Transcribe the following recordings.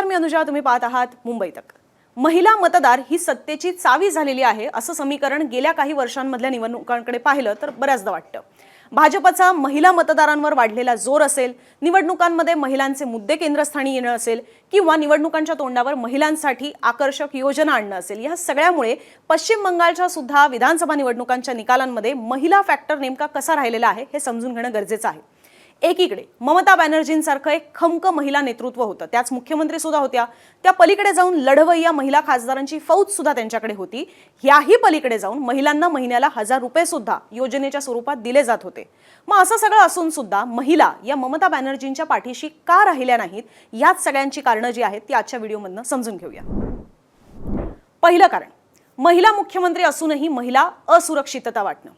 नमस्कार, मी अनुजा. तुम्ही पाहत आहात मुंबई तक. महिला मतदार ही सत्तेची चावी झालेली आहे असं समीकरण गेल्या काही वर्षांमधल्या निवडणुकांकडे पाहिलं तर बऱ्याचदा वाटतं. भाजपचा महिला मतदारांवर वाढलेला जोर असेल, निवडणुकांमध्ये महिलांचे मुद्दे केंद्रस्थानी येणं असेल किंवा निवडणुकांच्या तोंडावर महिलांसाठी आकर्षक योजना आणणं असेल, या सगळ्यामुळे पश्चिम बंगालच्या सुद्धा विधानसभा निवडणुकांच्या निकालांमध्ये महिला फॅक्टर नेमका कसा राहिलेला आहे हे समजून घेणं गरजेचं आहे. एकीकडे ममता बॅनर्जींसारखं एक खमक महिला नेतृत्व होतं, त्याच मुख्यमंत्री सुद्धा होत्या. त्या पलीकडे जाऊन लढवय्या महिला खासदारांची फौज सुद्धा त्यांच्याकडे होती. याही पलीकडे जाऊन महिलांना महिन्याला 1000 रुपये सुद्धा योजनेच्या स्वरूपात दिले जात होते. मग असं सगळं असून सुद्धा महिला या ममता बॅनर्जींच्या पाठीशी का राहिल्या नाहीत, याच सगळ्यांची कारणं जी आहेत ती आजच्या व्हिडिओमधनं समजून घेऊया. पहिलं कारण, महिला मुख्यमंत्री असूनही महिला असुरक्षितता वाटणं.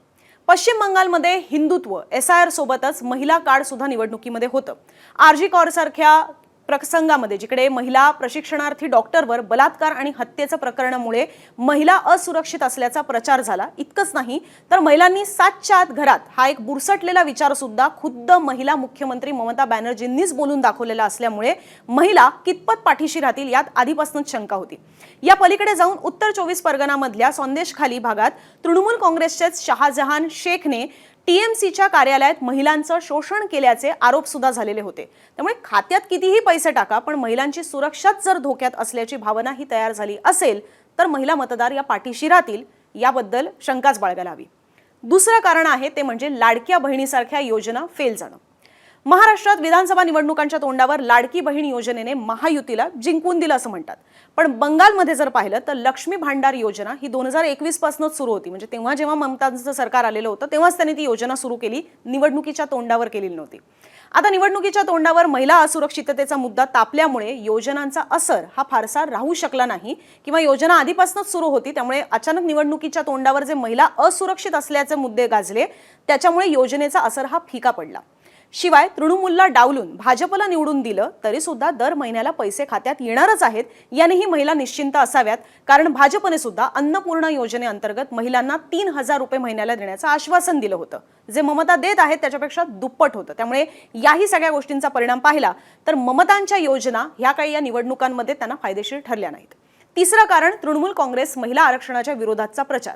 पश्चिम बंगालमध्ये हिंदुत्व SIR सोबतच महिला कार्ड सुद्धा निवडणुकीमध्ये होतं. RG कौर सारख्या प्रसंगामध्ये जिकडे महिला प्रशिक्षणार्थी डॉक्टरवर बलात्कार आणि हत्येच्या प्रकरणामुळे महिला असुरक्षित असल्याचा प्रचार झाला. इतकंच नाही तर महिलांनी 7च्या आत घरात हा एक बुरसटलेला विचार सुद्धा खुद्द महिला मुख्यमंत्री ममता बॅनर्जींनीच बोलून दाखवलेला असल्यामुळे महिला कितपत पाठीशी राहतील यात आधीपासूनच शंका होती. या पलीकडे जाऊन उत्तर 24 परगणामधल्या संदेशखाली भागात तृणमूल काँग्रेसचेच शहाजहान शेखने TMCच्या कार्यालयात महिलांचं शोषण केल्याचे आरोप सुद्धा झालेले होते. त्यामुळे खात्यात कितीही पैसे टाका पण महिलांची सुरक्षाच जर धोक्यात असल्याची भावना ही तयार झाली असेल तर महिला मतदार या पाठीशी राहतील याबद्दल शंकाच बाळगायला हवी. दुसरं कारण आहे ते म्हणजे लाडक्या बहिणीसारख्या योजना फेल जाणं. महाराष्ट्रात विधानसभा निवडणुकांच्या तोंडावर लाडकी बहीण योजनेने महायुतीला जिंकून दिलं असं म्हणतात. पण बंगालमध्ये जर पाहिलं तर लक्ष्मी भांडार योजना ही 2021 पासूनच सुरू होती. म्हणजे तेव्हा जेव्हा ममतांचं सरकार आलेलं होतं तेव्हाच त्यांनी ती योजना सुरू केली, निवडणुकीच्या तोंडावर केलेली नव्हती. आता निवडणुकीच्या तोंडावर महिला असुरक्षिततेचा मुद्दा तापल्यामुळे योजनांचा असर हा फारसा राहू शकला नाही किंवा योजना आधीपासूनच सुरू होती. त्यामुळे अचानक निवडणुकीच्या तोंडावर जे महिला असुरक्षित असल्याचे मुद्दे गाजले त्याच्यामुळे योजनेचा असर हा फिका पडला. शिवाय तृणमूलला डावलून भाजपला निवडून दिलं तरी सुद्धा दर महिन्याला पैसे खात्यात येणारच आहेत यानेही महिला निश्चिंत असाव्यात, कारण भाजपने सुद्धा अन्नपूर्णा योजनेअंतर्गत महिलांना 3000 रुपये महिन्याला देण्याचं आश्वासन दिलं होतं. जे ममता देत आहेत त्याच्यापेक्षा दुप्पट होतं. त्यामुळे याही सगळ्या गोष्टींचा परिणाम पाहिला तर ममतांच्या योजना ह्या काही या निवडणुकांमध्ये त्यांना फायदेशीर ठरल्या नाहीत. तिसरं कारण, तृणमूल काँग्रेस महिला आरक्षणाच्या विरोधातचा प्रचार.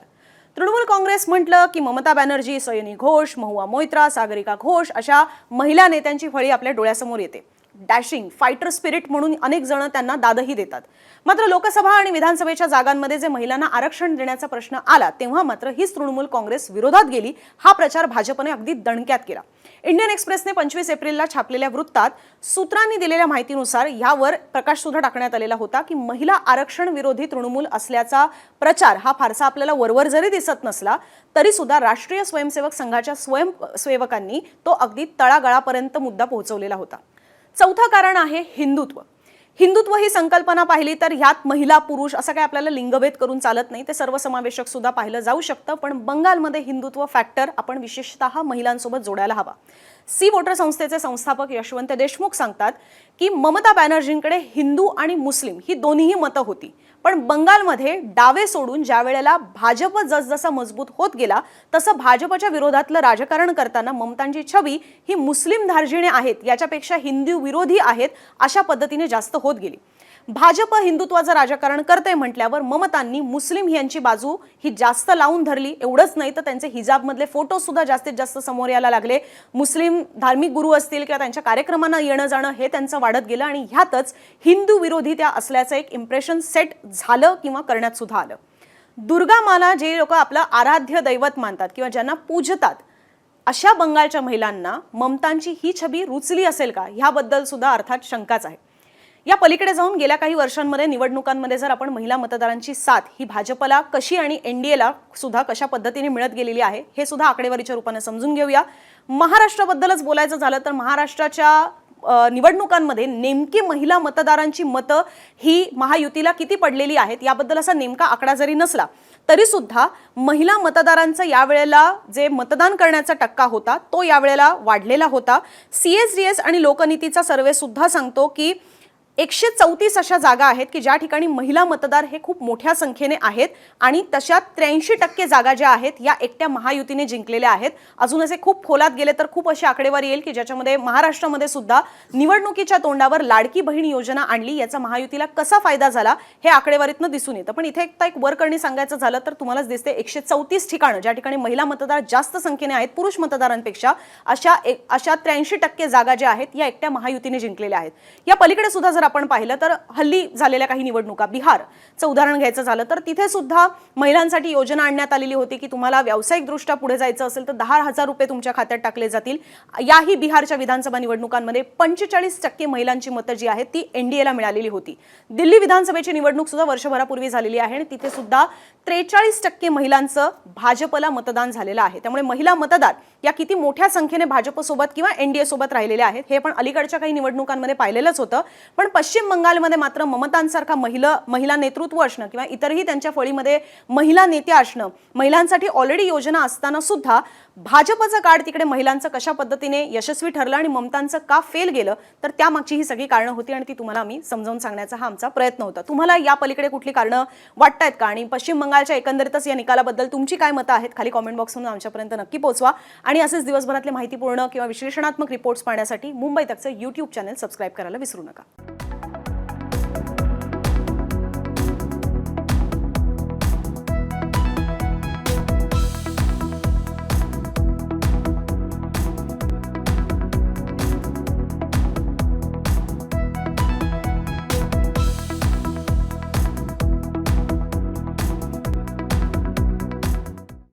तृणमूल काँग्रेस म्हटलं की ममता बॅनर्जी, सयनी घोष, महुआ मोइत्रा, सागरिका घोष अशा महिला नेत्यांची फळी आपल्या डोळ्यासमोर येते. डॅशिंग, फायटर स्पिरिट म्हणून अनेक जण त्यांना दादही देतात. मात्र लोकसभा आणि विधानसभेच्या जागांमध्ये जे महिलांना आरक्षण देण्याचा प्रश्न आला तेव्हा मात्र हीच तृणमूल काँग्रेस विरोधात गेली. हा प्रचार भाजपने अगदी दणक्यात केला. इंडियन एक्सप्रेसने 25 एप्रिलला छापलेल्या वृत्तात सूत्रांनी दिलेल्या माहितीनुसार यावर प्रकाश सुद्धा टाकण्यात आलेला होता की महिला आरक्षण विरोधी तृणमूल असल्याचा प्रचार हा फारसा आपल्याला वरवर जरी दिसत नसला तरी सुद्धा राष्ट्रीय स्वयंसेवक संघाच्या स्वयंसेवकांनी तो अगदी तळागाळापर्यंत मुद्दा पोहोचवलेला होता. चौथं कारण आहे हिंदुत्व. हिंदुत्व ही संकल्पना पाहिली तर ह्यात महिला पुरुष असं काय आपल्याला लिंगभेद करून चालत नाही, ते सर्वसमावेशक सुद्धा पाहिलं जाऊ शकतं. पण बंगालमध्ये हिंदुत्व फॅक्टर आपण विशेषतः महिलांसोबत जोडायला हवा. सी वोटर संस्थेचे संस्थापक यशवंत देशमुख सांगतात की ममता बॅनर्जींकडे हिंदू आणि मुस्लिम ही दोन्हीही मतं होती, पण बंगालमध्ये डावे सोडून ज्या वेळेला भाजप जसजसा मजबूत होत गेला तसं भाजपच्या विरोधातलं राजकारण करताना ममतांची छबी ही मुस्लिम धार्जिणे आहेत याच्यापेक्षा हिंदू विरोधी आहेत अशा पद्धतीने जास्त होत गेली. भाजप हिंदुत्वाचं राजकारण करते म्हटल्यावर ममतांनी मुस्लिम यांची बाजू ही जास्त लावून धरली. एवढंच नाही तर त्यांचे हिजाबमधले फोटो सुद्धा जास्तीत जास्त समोर यायला लागले. मुस्लिम धार्मिक गुरु असतील किंवा त्यांच्या कार्यक्रमांना येणं जाणं हे त्यांचं वाढत गेलं आणि ह्यातच हिंदू विरोधी त्या असल्याचं एक इम्प्रेशन सेट झालं किंवा करण्यात सुद्धा आलं. दुर्गा माला जे लोक आपलं आराध्य दैवत मानतात किंवा ज्यांना पूजतात अशा बंगालच्या महिलांना ममतांची ही छबी रुचली असेल का ह्याबद्दल सुद्धा अर्थात शंकाच आहे. या पलीकडे जाऊन गेल्या काही वर्षांमध्ये निवडणुकांमध्ये जर आपण महिला मतदारांची साथ ही भाजपला कशी आणि NDAला सुद्धा कशा पद्धतीने मिळत गेलेली आहे हे सुद्धा आकडेवारीच्या रूपाने समजून घेऊया. महाराष्ट्राबद्दलच बोलायचं झालं तर महाराष्ट्राच्या निवडणुकांमध्ये नेमकी महिला मतदारांची मतं ही महायुतीला किती पडलेली आहेत याबद्दल असा नेमका आकडा जरी नसला तरी सुद्धा महिला मतदारांचा यावेळेला जे मतदान करण्याचा टक्का होता तो यावेळेला वाढलेला होता. CSDS आणि लोकनीतीचा सर्वे सुद्धा सांगतो की 134 अशा जागा आहेत की ज्या ठिकाणी महिला मतदार हे खूप मोठ्या संख्येने आहेत आणि तशा 83% जागा ज्या आहेत या एकट्या महायुतीने जिंकलेल्या आहेत. अजून असे खूप खोलात गेले तर खूप अशी आकडेवारी येईल की ज्याच्यामध्ये महाराष्ट्रामध्ये सुद्धा निवडणुकीच्या तोंडावर लाडकी बहीण योजना आणली, याचा महायुतीला कसा फायदा झाला हे आकडेवारीतनं दिसून येतं. पण इथे एक वरकरणी सांगायचं झालं तर तुम्हालाच दिसते 134 ठिकाणं ज्या ठिकाणी महिला मतदार जास्त संख्येने आहेत पुरुष मतदारांपेक्षा, अशा 83% जागा ज्या आहेत या एकट्या महायुतीने जिंकलेल्या आहेत. या पलीकडे सुद्धा जर आपण पाहिलं तर हल्ली झालेल्या काही निवडणुका, बिहारचं उदाहरण घ्यायचं झालं तर तिथे सुद्धा महिलांसाठी योजना आणण्यात आलेली होती की तुम्हाला व्यावसायिकदृष्ट्या पुढे जायचं असेल तर 10,000 रुपये तुमच्या खात्यात टाकले जातील. याही बिहारच्या विधानसभा निवडणुकांमध्ये 45% महिलांची मतं जी आहेत ती एनडीएला मिळालेली होती. दिल्ली विधानसभेची निवडणूक सुद्धा वर्षभरापूर्वी झालेली आहे आणि तिथे सुद्धा 43% महिलांचं भाजपला मतदान झालेलं आहे. त्यामुळे महिला मतदार या किती मोठ्या संख्येने भाजपसोबत किंवा एनडीए सोबत राहिलेले आहेत हे पण अलीकडच्या काही निवडणुकांमध्ये पाहिलेलंच होतं. पण पश्चिम बंगालमध्ये मात्र ममतांसारखा महिला नेतृत्व असणं किंवा इतरही त्यांच्या फळीमध्ये महिला नेत्या असणं, महिलांसाठी ऑलरेडी योजना असताना सुद्धा भाजपचं कार्ड तिकडे महिलांचं कशा पद्धतीने यशस्वी ठरलं आणि ममतांचं का फेल गेलं, तर त्यामागची ही सगळी कारणं होती आणि ती तुम्हाला आम्ही समजावून सांगण्याचा हा आमचा प्रयत्न होता. तुम्हाला या पलीकडे कुठली कारणं वाटतायत का आणि पश्चिम बंगालच्या एकंदरीतच या निकालाबद्दल तुमची काय मतं आहेत खाली कॉमेंट बॉक्समधून आमच्यापर्यंत नक्की पोहोचवा. आणि असेच दिवसभरातले माहितीपूर्ण किंवा विश्लेषणात्मक रिपोर्ट्स पाहण्यासाठी मुंबई तकचं YouTube चॅनल सबस्क्राईब करायला विसरू नका.